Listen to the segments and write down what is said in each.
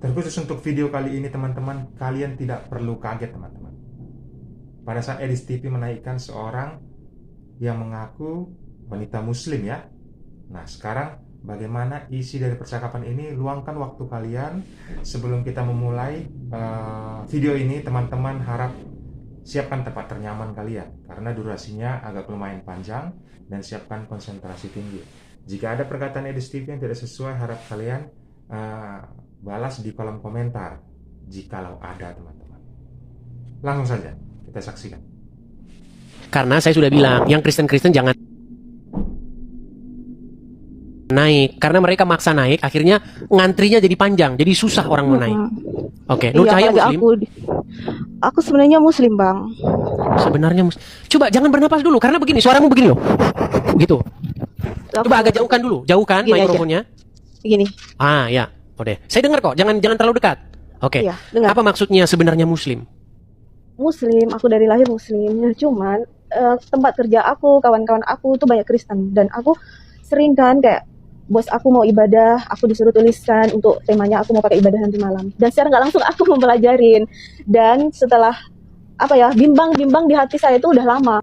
Terkhusus untuk video kali ini teman-teman, kalian tidak perlu kaget teman-teman. Pada saat Edis TV menaikkan seorang yang mengaku wanita muslim ya. Nah sekarang bagaimana isi dari percakapan ini? Luangkan waktu kalian sebelum kita memulai video ini. Teman-teman harap siapkan tempat ternyaman kalian karena durasinya agak lumayan panjang, dan siapkan konsentrasi tinggi. Jika ada perkataan Edis TV yang tidak sesuai, harap kalian balas di kolom komentar jikalau ada teman-teman. Langsung saja kita saksikan. Karena saya sudah bilang, yang Kristen-Kristen jangan naik, karena mereka maksa naik, akhirnya ngantrinya jadi panjang, jadi susah orang mau naik. Oke, Nur Cahaya Muslim. Aku sebenarnya Muslim, Bang. Sebenarnya coba jangan bernapas dulu, karena begini, suaramu begini loh, gitu. Coba agak jauhkan dulu, jauhkan mikrofonnya. Gini. Ah ya, udah. Saya dengar kok, jangan terlalu dekat. Oke. Iya, dengar. Apa maksudnya sebenarnya Muslim? Muslim, aku dari lahir Muslim. Nah, cuman tempat kerja aku, kawan-kawan aku tuh banyak Kristen, dan aku sering kan kayak bos aku mau ibadah, aku disuruh tuliskan untuk temanya aku mau pakai ibadah nanti malam. Dan secara nggak langsung aku mempelajarin. Dan setelah bimbang di hati saya itu udah lama.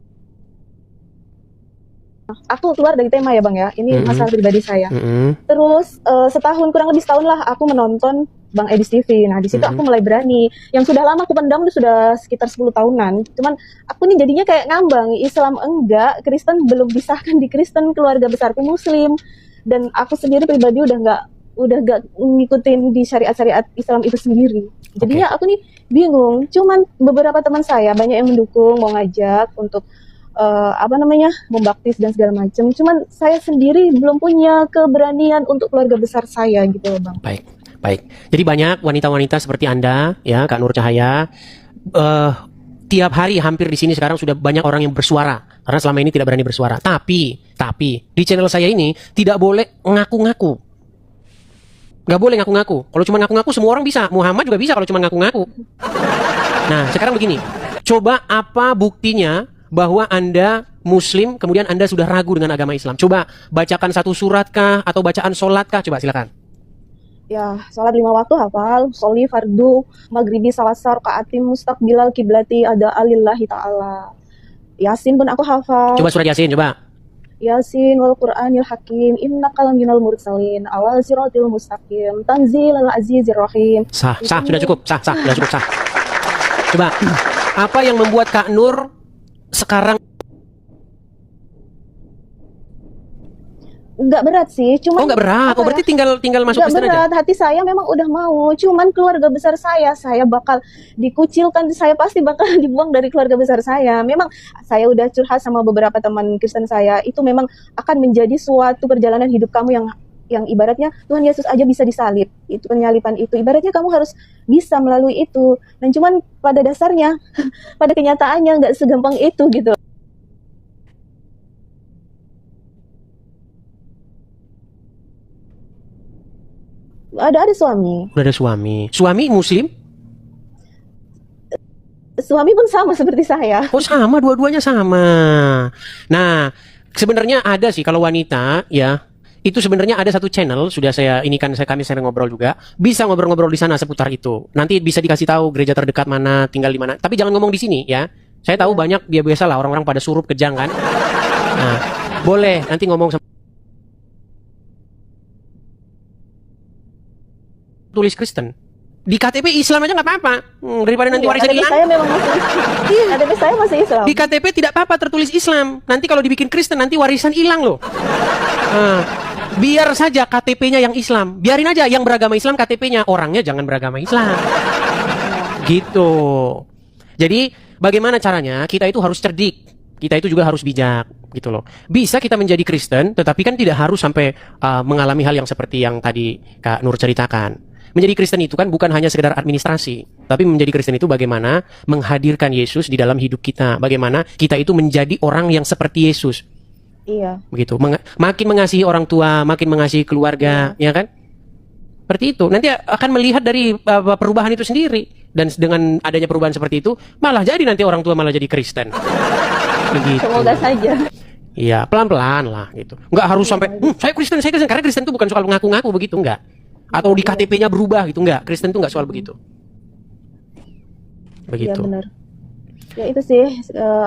Aku keluar dari tema ya Bang ya, ini masalah pribadi saya. Terus kurang lebih setahun lah aku menonton Bang Edis TV. Nah di situ aku mulai berani. Yang sudah lama aku pendam itu sudah sekitar 10 tahunan. Cuman aku nih jadinya kayak ngambang, Islam enggak, Kristen belum disahkan di Kristen, keluarga besarku Muslim. Dan aku sendiri pribadi udah gak ngikutin di syariat-syariat Islam itu sendiri. Jadinya aku nih bingung. Cuman beberapa teman saya banyak yang mendukung, mau ngajak untuk membaptis dan segala macam. Cuman saya sendiri belum punya keberanian untuk keluarga besar saya gitu loh Bang. Baik. Jadi banyak wanita-wanita seperti Anda ya, Kak Nur Cahaya. Tiap hari hampir di sini sekarang sudah banyak orang yang bersuara karena selama ini tidak berani bersuara. Tapi di channel saya ini tidak boleh ngaku-ngaku. Nggak boleh ngaku-ngaku. Kalau cuma ngaku-ngaku semua orang bisa. Muhammad juga bisa kalau cuma ngaku-ngaku. Nah, sekarang begini. Coba apa buktinya bahwa Anda Muslim, kemudian Anda sudah ragu dengan agama Islam? Coba bacakan satu surat kah atau bacaan sholat kah? Coba silakan. Ya, sholat 5 waktu hafal, sholi fardu, maghribi salasar, kaatim mustaqbilal kiblati ada alillahi ta'ala. Yasin pun aku hafal. Coba surat Yasin, coba. Yasin wal Qur'anil hakim, innaka laminal mursalin, ala siratil mustaqim, tanzilal azizir rahim. Sah, sudah cukup. Sudah cukup, sah. Coba, apa yang membuat Kak Nur sekarang nggak berat sih, cuman nggak berat. Berarti tinggal masuk Kristen aja. Berat, hati saya memang udah mau, cuman keluarga besar saya bakal dikucilkan, saya pasti bakal dibuang dari keluarga besar saya. Memang saya udah curhat sama beberapa teman Kristen saya, itu memang akan menjadi suatu perjalanan hidup kamu yang ibaratnya Tuhan Yesus aja bisa disalib. Itu penyalipan itu, ibaratnya kamu harus bisa melalui itu. Dan cuman pada dasarnya, pada kenyataannya nggak segampang itu gitu. Ada suami. Udah ada suami. Suami Muslim? Suami pun sama seperti saya. Oh sama, dua-duanya sama. Nah, sebenarnya ada sih kalau wanita ya, itu sebenarnya ada satu channel sudah kami sering ngobrol juga. Bisa ngobrol-ngobrol di sana seputar itu. Nanti bisa dikasih tahu gereja terdekat mana, tinggal di mana. Tapi jangan ngomong di sini ya. Saya tahu banyak biasalah orang-orang pada surup kejang kan. Nah, boleh nanti ngomong sama tulis Kristen. Di KTP Islam aja nggak apa-apa. Daripada nanti warisan hilang. Saya memang masih KTP saya masih Islam. Di KTP tidak apa-apa tertulis Islam. Nanti kalau dibikin Kristen nanti warisan hilang loh. Biar saja KTP-nya yang Islam. Biarin aja yang beragama Islam KTP-nya, orangnya jangan beragama Islam. Gitu. Jadi bagaimana caranya? Kita itu harus cerdik. Kita itu juga harus bijak gitu loh. Bisa kita menjadi Kristen, tetapi kan tidak harus sampai mengalami hal yang seperti yang tadi Kak Nur ceritakan. Menjadi Kristen itu kan bukan hanya sekedar administrasi, tapi menjadi Kristen itu bagaimana menghadirkan Yesus di dalam hidup kita. Bagaimana kita itu menjadi orang yang seperti Yesus. Iya. Begitu. Makin mengasihi orang tua, makin mengasihi keluarga, ya kan? Seperti itu. Nanti akan melihat dari perubahan itu sendiri. Dan dengan adanya perubahan seperti itu, malah jadi nanti orang tua malah jadi Kristen. Begitu. Semoga saja. Iya, pelan-pelan lah gitu. Nggak harus sampai saya Kristen, karena Kristen itu bukan soal ngaku-ngaku begitu, enggak. atau di KTP-nya berubah gitu. Enggak, Kristen tuh enggak soal begitu. Iya Begitu. benar. Ya itu sih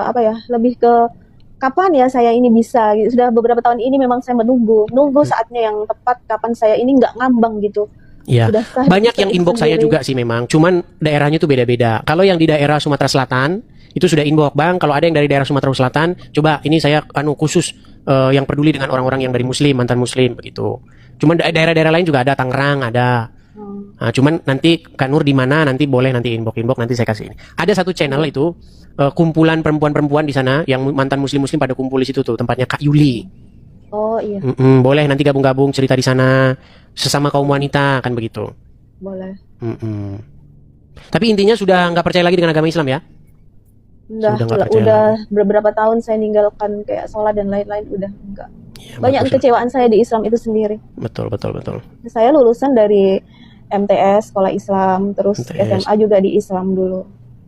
apa ya, lebih ke kapan ya saya ini bisa gitu. Sudah beberapa tahun ini memang saya nunggu saatnya yang tepat kapan saya ini nggak ngambang gitu. Iya, Sudah sah banyak yang itu inbox saya sendiri. juga sih memang. Cuman daerahnya tuh beda-beda. Kalau yang di daerah Sumatera Selatan itu sudah inbox, Bang. Kalau ada yang dari daerah Sumatera Selatan, coba ini saya khusus yang peduli dengan orang-orang yang dari Muslim, mantan Muslim begitu. Cuman daerah-daerah lain juga ada, Tangerang ada. Nah, cuman nanti Kak Nur di mana nanti boleh nanti inbox nanti saya kasih ini. Ada satu channel itu kumpulan perempuan-perempuan di sana yang mantan Muslim-Muslim pada kumpul di situ tuh, tempatnya Kak Yuli. Oh iya, Boleh nanti gabung-gabung cerita di sana sesama kaum wanita kan begitu. boleh. Tapi intinya sudah nggak percaya lagi dengan agama Islam ya? Udah, Sudah nggak percaya udah beberapa tahun saya ninggalkan kayak sholat dan lain-lain udah enggak. Ya, Banyak bagus lah. kekecewaan saya di Islam itu sendiri. Betul. Saya lulusan dari MTS, Sekolah Islam, terus MTS. SMA juga di Islam dulu.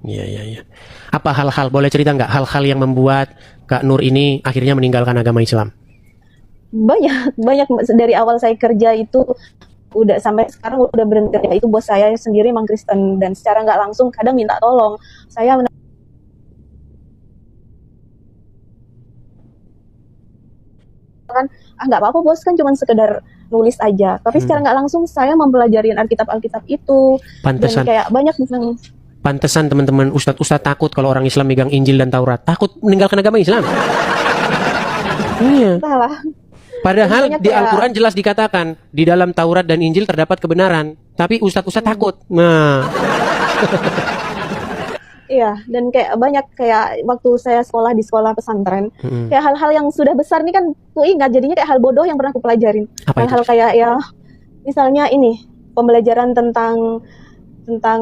Iya. Apa hal-hal boleh cerita nggak hal-hal yang membuat Kak Nur ini akhirnya meninggalkan agama Islam? Banyak dari awal saya kerja itu udah sampai sekarang udah berhenti kerja itu bos saya sendiri emang Kristen dan secara nggak langsung kadang minta tolong saya kan nggak apa-apa bos kan cuma sekedar nulis aja tapi secara nggak langsung saya mempelajari Alkitab itu dan Pantesan kayak banyak Pantesan teman-teman ustadz takut kalau orang Islam megang Injil dan Taurat, takut meninggalkan agama Islam. Iya. salah. Padahal Banyak di kayak- Al-Quran jelas dikatakan di dalam Taurat dan Injil terdapat kebenaran, tapi ustadz takut. Nah, Iya, dan kayak banyak kayak waktu saya sekolah di sekolah pesantren, kayak hal-hal yang sudah besar nih kan ku ingat jadinya kayak hal bodoh yang pernah aku pelajarin. Apa itu? Hal-hal kayak ya misalnya ini pembelajaran tentang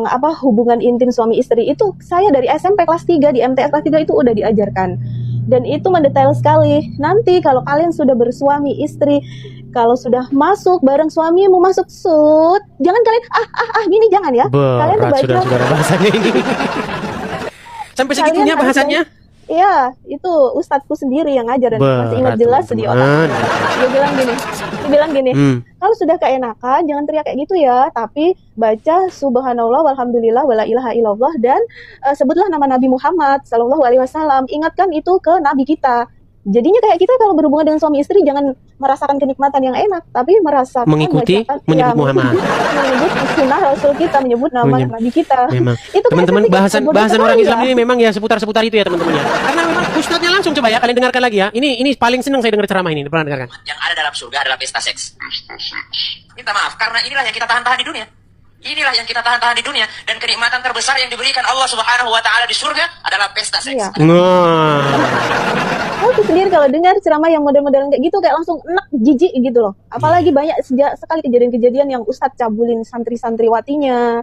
apa hubungan intim suami istri itu saya dari SMP kelas 3 di MTS kelas 3 itu udah diajarkan. Dan itu mendetail sekali. Nanti kalau kalian sudah bersuami istri, kalau sudah masuk bareng suami mau masuk jangan kalian gini jangan ya. Kalian tuh berat baca saudara bahasanya ini. Sampai segitunya Kalian harus bahasanya? Iya, itu ustadzku sendiri yang ngajar dan masih ingat Berat, jelas di otak. teman-teman. Dia bilang gini, Hmm. kalau sudah keenakan jangan teriak kayak gitu ya, tapi baca subhanallah walhamdulillah wala ilaha illallah dan sebutlah nama Nabi Muhammad sallallahu alaihi wasallam. Ingatkan itu ke nabi kita. Jadinya kayak kita kalau berhubungan dengan suami istri jangan merasakan kenikmatan yang enak, tapi merasakan Mengikuti, menyebut Muhammad. menyebut sunnah Rasul kita, menyebut nama nabi kita. Memang. Itu kayak Teman-teman ketika bahasan bodoh orang sekali Islam ya. ini memang ya seputar-seputar itu ya teman-teman ya. Karena memang ustadznya langsung coba ya kalian dengarkan lagi ya. Ini paling senang saya dengar ceramah ini. Pernah dengarkan? Yang ada dalam surga adalah pesta seks. Minta maaf, karena inilah yang kita tahan-tahan di dunia. Inilah yang kita tahan-tahan di dunia. Dan kenikmatan terbesar yang diberikan Allah Subhanahu wa Ta'ala di surga adalah pesta seks. Iya. Nah, Aku sendiri kalau dengar ceramah yang model-model kayak gitu kayak langsung enak jijik gitu loh. Apalagi banyak sekali kejadian-kejadian yang ustadz cabulin santri-santriwatinya.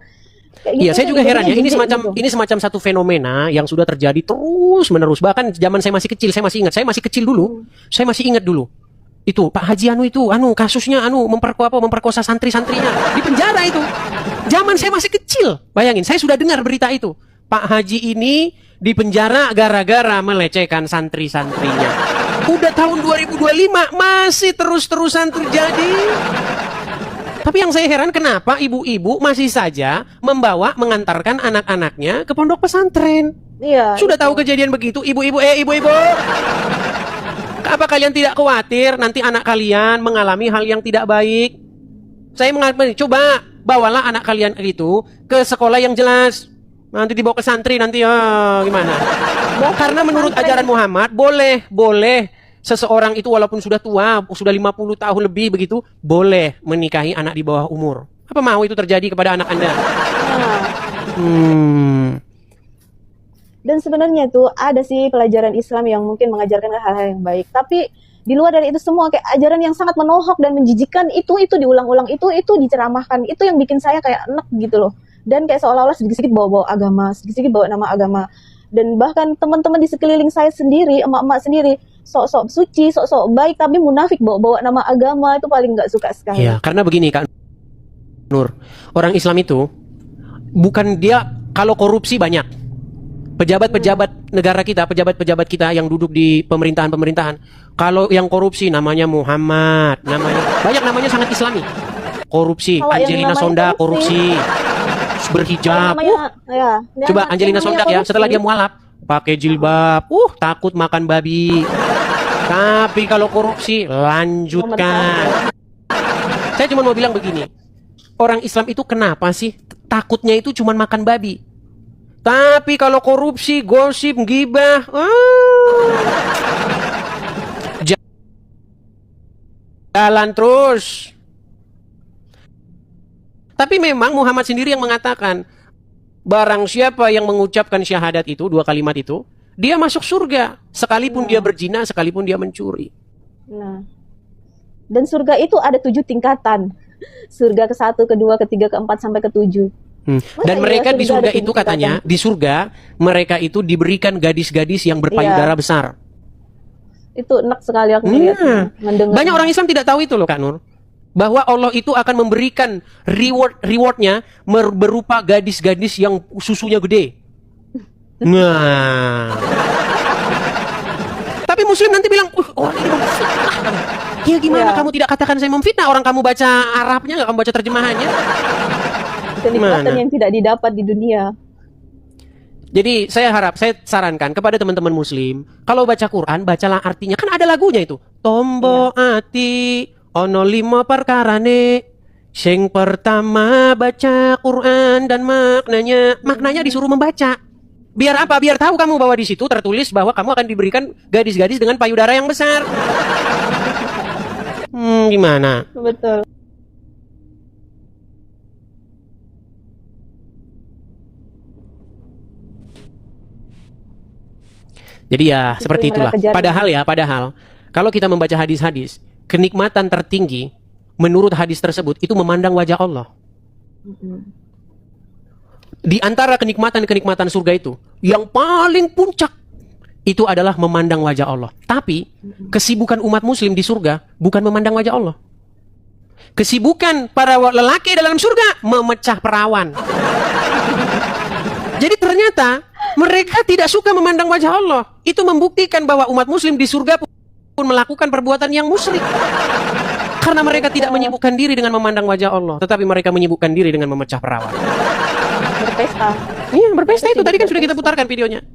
Kayak gitu iya saya kan juga heran ya. jadinya Ini jijik semacam gitu. ini semacam satu fenomena yang sudah terjadi terus menerus. Bahkan zaman saya masih kecil, saya masih ingat. Saya masih kecil dulu. Saya masih ingat dulu. Itu Pak Haji kasusnya memperkosa santri-santrinya di penjara itu. Zaman saya masih kecil. Bayangin, saya sudah dengar berita itu. Pak Haji ini di penjara gara-gara melecehkan santri-santrinya. Udah tahun 2025 masih terus-terusan terjadi. Tapi yang saya heran kenapa ibu-ibu masih saja mengantarkan anak-anaknya ke pondok pesantren. Iya. Sudah tahu kejadian begitu, ibu-ibu. Apa kalian tidak khawatir nanti anak kalian mengalami hal yang tidak baik? Saya mengatakan, coba bawalah anak kalian itu ke sekolah yang jelas. Nanti dibawa ke santri nanti gimana? Karena menurut ajaran Muhammad boleh seseorang itu walaupun sudah tua, sudah 50 tahun lebih begitu, boleh menikahi anak di bawah umur. Apa mau itu terjadi kepada anak Anda? Nah, dan sebenarnya itu ada sih pelajaran Islam yang mungkin mengajarkan hal-hal yang baik. Tapi di luar dari itu semua kayak ajaran yang sangat menohok dan menjijikkan itu diulang-ulang itu diceramahkan. Itu yang bikin saya kayak enek gitu loh. Dan kayak seolah-olah sedikit-sedikit bawa-bawa agama, sedikit-sedikit bawa nama agama. Dan bahkan teman-teman di sekeliling saya sendiri, emak-emak sendiri, sok-sok suci, sok-sok baik, tapi munafik bawa-bawa nama agama itu paling nggak suka sekali. Ya, karena begini Kak Nur, orang Islam itu bukan dia kalau korupsi banyak. Pejabat-pejabat negara kita, pejabat-pejabat kita yang duduk di pemerintahan-pemerintahan, kalau yang korupsi namanya Muhammad, namanya sangat Islami. korupsi. Kalau yang Angelina namanya Sonda korupsi. Berhijab. Coba Angelina Sonda ya, setelah dia mualaf pakai jilbab, takut makan babi. Tapi kalau korupsi lanjutkan. Saya cuma mau bilang begini, orang Islam itu kenapa sih takutnya itu cuma makan babi? Tapi kalau korupsi, gosip, gibah, jalan terus. Tapi memang Muhammad sendiri yang mengatakan, barang siapa yang mengucapkan syahadat itu, 2 kalimat itu, dia masuk surga, sekalipun dia berzina, sekalipun dia mencuri. Nah, dan surga itu ada 7 tingkatan. Surga ke-1, ke-2, ke-3, ke-4 sampai ke-7. Dan mereka di surga itu katanya, di surga mereka itu diberikan gadis-gadis yang berpayudara besar. Itu enak sekali aku melihatnya, mendengar. Banyak orang Islam tidak tahu itu loh Kak Nur. Bahwa Allah itu akan memberikan rewardnya berupa gadis-gadis yang susunya gede. Nah. Tapi Muslim nanti bilang, orang ini memfitnah. Ya gimana kamu tidak katakan saya memfitnah? Orang kamu baca Arabnya, nggak kamu baca terjemahannya? Kenikmatan yang tidak didapat di dunia. Jadi saya sarankan kepada teman-teman Muslim, kalau baca Quran, bacalah artinya. Kan ada lagunya itu. Tombo ati ono 5 perkarane. Sing pertama baca Quran dan maknanya disuruh membaca. Biar apa? Biar tahu kamu bahwa di situ tertulis bahwa kamu akan diberikan gadis-gadis dengan payudara yang besar. Gimana? Betul. Jadi ya seperti itulah. Padahal kalau kita membaca hadis-hadis, kenikmatan tertinggi menurut hadis tersebut itu memandang wajah Allah. Di antara kenikmatan-kenikmatan surga itu, yang paling puncak itu adalah memandang wajah Allah. Tapi kesibukan umat muslim di surga bukan memandang wajah Allah. Kesibukan para lelaki dalam surga memecah perawan. Jadi ternyata mereka tidak suka memandang wajah Allah. Itu membuktikan bahwa umat muslim di surga pun melakukan perbuatan yang musyrik. Karena mereka tidak menyibukkan diri dengan memandang wajah Allah, tetapi mereka menyibukkan diri dengan memecah perawan. Berpesta. Iya, berpesta itu tadi kan sudah kita putarkan videonya.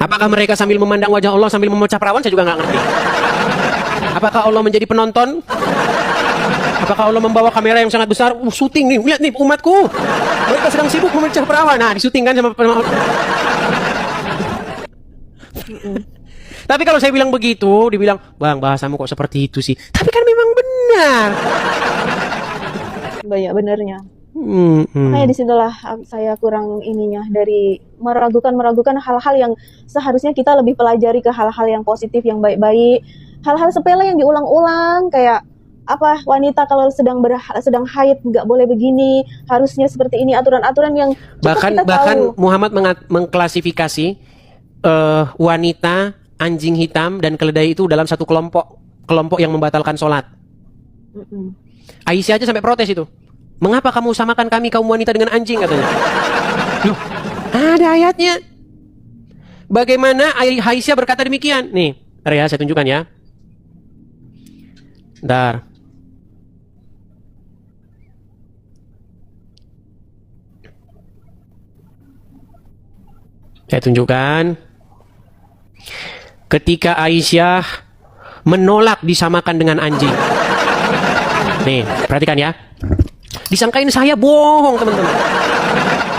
Apakah mereka sambil memandang wajah Allah sambil memecah perawan? Saya juga nggak ngerti. Apakah Allah menjadi penonton? Apakah Allah membawa kamera yang sangat besar? Syuting nih, lihat nih umatku. Mereka sedang sibuk memecah perawan. Nah, disuting kan sama Tapi kalau saya bilang begitu, dibilang, "Bang, bahasamu kok seperti itu sih?" Tapi kan memang benar. Banyak benernya. Makanya disitulah saya kurang ininya dari meragukan hal-hal yang seharusnya kita lebih pelajari ke hal-hal yang positif, yang baik-baik. Hal-hal sepele yang diulang-ulang kayak apa, wanita kalau sedang haid nggak boleh begini, harusnya seperti ini, aturan-aturan yang bahkan tahu. Muhammad mengklasifikasi wanita, anjing hitam dan keledai itu dalam satu kelompok yang membatalkan sholat. Aisyah aja sampai protes itu. Mengapa kamu samakan kami kaum wanita dengan anjing, katanya. Loh, ada ayatnya. Bagaimana Aisyah berkata demikian? Nih, ntar ya, saya tunjukkan ya. Ntar. Saya tunjukkan. Ketika Aisyah menolak disamakan dengan anjing. Nih, perhatikan ya. Disangkain saya bohong, teman-teman.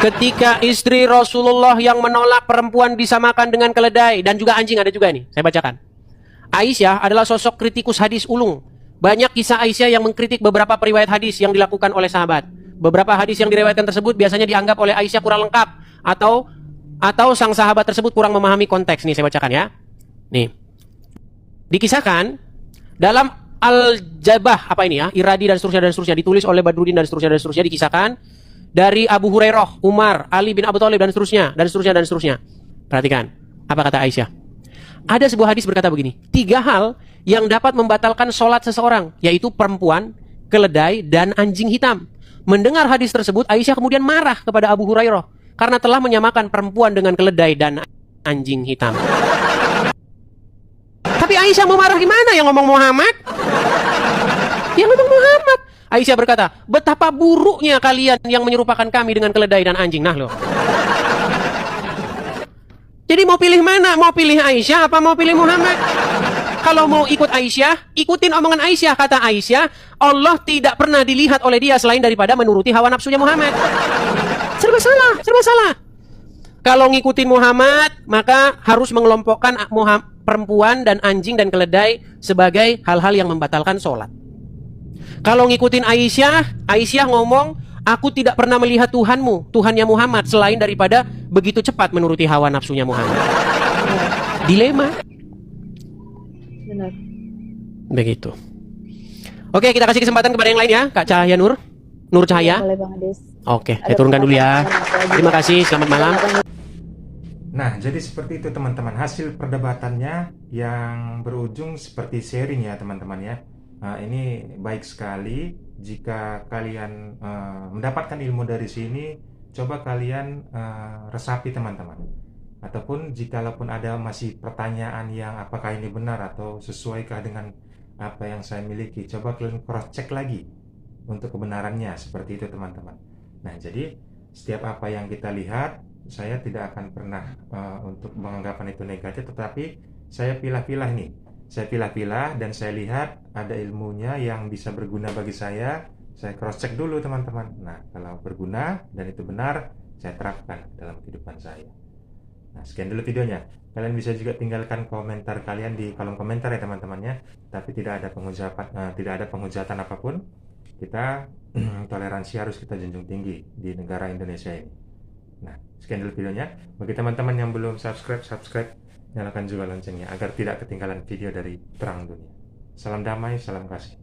Ketika istri Rasulullah yang menolak perempuan disamakan dengan keledai dan juga anjing, ada juga nih, saya bacakan. Aisyah adalah sosok kritikus hadis ulung. Banyak kisah Aisyah yang mengkritik beberapa periwayat hadis yang dilakukan oleh sahabat. Beberapa hadis yang diriwayatkan tersebut biasanya dianggap oleh Aisyah kurang lengkap atau sang sahabat tersebut kurang memahami konteks. Nih, saya bacakan ya. Nih. Dikisahkan dalam Al-Jabah apa ini ya? Iradi dan seterusnya ditulis oleh Badruddin dan seterusnya dikisahkan dari Abu Hurairah, Umar, Ali bin Abi Thalib dan seterusnya. Perhatikan apa kata Aisyah. Ada sebuah hadis berkata begini, 3 hal yang dapat membatalkan sholat seseorang, yaitu perempuan, keledai, dan anjing hitam. Mendengar hadis tersebut, Aisyah kemudian marah kepada Abu Hurairah karena telah menyamakan perempuan dengan keledai dan anjing hitam. Tapi Aisyah mau marah gimana yang ngomong Muhammad? Yang ngomong Muhammad. Aisyah berkata, betapa buruknya kalian yang menyerupakan kami dengan keledai dan anjing. Nah loh. Jadi mau pilih mana? Mau pilih Aisyah apa mau pilih Muhammad? Kalau mau ikut Aisyah, ikutin omongan Aisyah. Kata Aisyah, Allah tidak pernah dilihat oleh dia selain daripada menuruti hawa nafsunya Muhammad. Serba salah, serba salah. Kalau ngikutin Muhammad, maka harus mengelompokkan perempuan dan anjing dan keledai sebagai hal-hal yang membatalkan sholat. Kalau ngikutin Aisyah, Aisyah ngomong, aku tidak pernah melihat Tuhanmu, Tuhannya Muhammad, selain daripada begitu cepat menuruti hawa nafsunya Muhammad. Dilema. Benar. Begitu. Oke, kita kasih kesempatan kepada yang lain ya, Kak Cahaya Nur. Nur Cahaya. Boleh Bang Ades. Oke, saya turunkan dulu ya. Terima kasih, selamat malam. Nah, jadi seperti itu teman-teman, hasil perdebatannya yang berujung seperti sharing ya teman-teman ya. Nah, ini baik sekali jika kalian mendapatkan ilmu dari sini, coba kalian resapi teman-teman. Ataupun jikalaupun ada masih pertanyaan yang apakah ini benar atau sesuaikah dengan apa yang saya miliki, coba kalian cross check lagi untuk kebenarannya, seperti itu teman-teman. Nah, jadi setiap apa yang kita lihat, saya tidak akan pernah untuk menganggapan itu negatif, tetapi saya pilah-pilah nih. Saya pilah-pilah dan saya lihat ada ilmunya yang bisa berguna bagi saya cross check dulu teman-teman. Nah, kalau berguna dan itu benar, saya terapkan dalam kehidupan saya. Nah, sekian dulu videonya. Kalian bisa juga tinggalkan komentar kalian di kolom komentar ya teman-teman ya. Tapi tidak ada penghujatan apapun. Kita toleransi harus kita junjung tinggi di negara Indonesia ini. Nah, sekian dulu videonya. Bagi teman-teman yang belum subscribe, nyalakan juga loncengnya agar tidak ketinggalan video dari Terang Dunia. Salam damai, salam kasih.